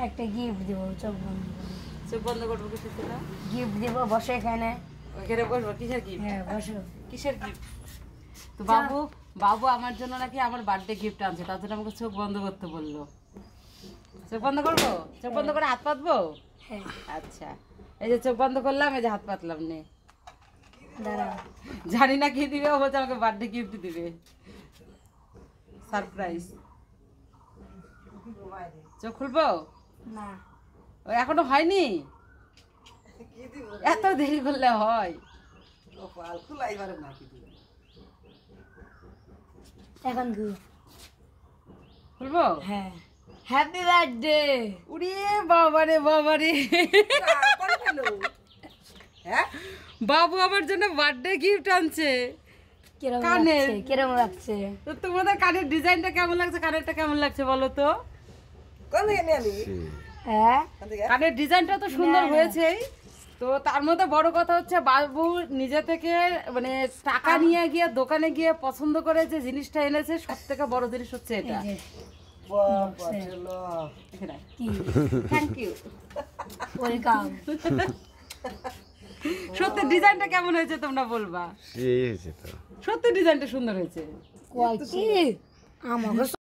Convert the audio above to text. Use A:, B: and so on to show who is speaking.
A: একটা গিফট দিব, চোখ বন্ধ করে।
B: চোখ বন্ধ করবো কিসের জন্য?
A: গিফট দিব, বসে এখানে।
B: ওইখানে বসবো, কিসের গিফট?
A: হ্যাঁ বসো।
B: কিসের গিফট? তো বাবু আমার জন্য নাকি আমার বার্থডে গিফট আনছে, তার জন্য আমাকে চোখ বন্ধ করতে বললো। চোখ বন্ধ করবো? চোখ বন্ধ করে হাত পাতবো?
A: হ্যাঁ
B: আচ্ছা, এই যে চোখ বন্ধ করলাম, এই যে হাত পাতলাম। নে,
A: দাঁড়াও।
B: জানি না কি দিবে, ও বলছে আমাকে বার্থডে গিফট দিবে, সারপ্রাইজ। চোখ খুলবো?
A: না,
B: ও এখনো হয়নি, এত দেরি করলে হয়?
A: এখন কি?
B: খুলবো?
A: হ্যাঁ, হ্যাপি বার্থডে।
B: উড়ে বাবারে বাবারে, বাবু আমার জন্য বার্থডে গিফট আনছে।
A: কিরকম
B: কানের।
A: লাগছে? কিরকম লাগছে?
B: তো তোমাদের কানের ডিজাইনটা কেমন লাগছে, কানেরটা কেমন লাগছে বলো তো?
A: হ্যাঁ,
B: কানের ডিজাইনটা তো সুন্দর হয়েছেই, তো তার মধ্যে বড় কথা হচ্ছে বাবু নিজে থেকে মানে টাকা নিয়ে গিয়ে দোকানে গিয়ে পছন্দ করে যে জিনিসটা এনেছে, সব থেকে বড় জিনিস হচ্ছে এটা।
A: এই যে, কি?
B: Thank you.
A: ওয়েলকাম।
B: সত্যি ডিজাইনটা কেমন হয়েছে তোমরা বলবা?
C: সেই হয়েছে তো।
B: সত্যি ডিজাইনটা সুন্দর হয়েছে।
A: কয় কি? আমাকে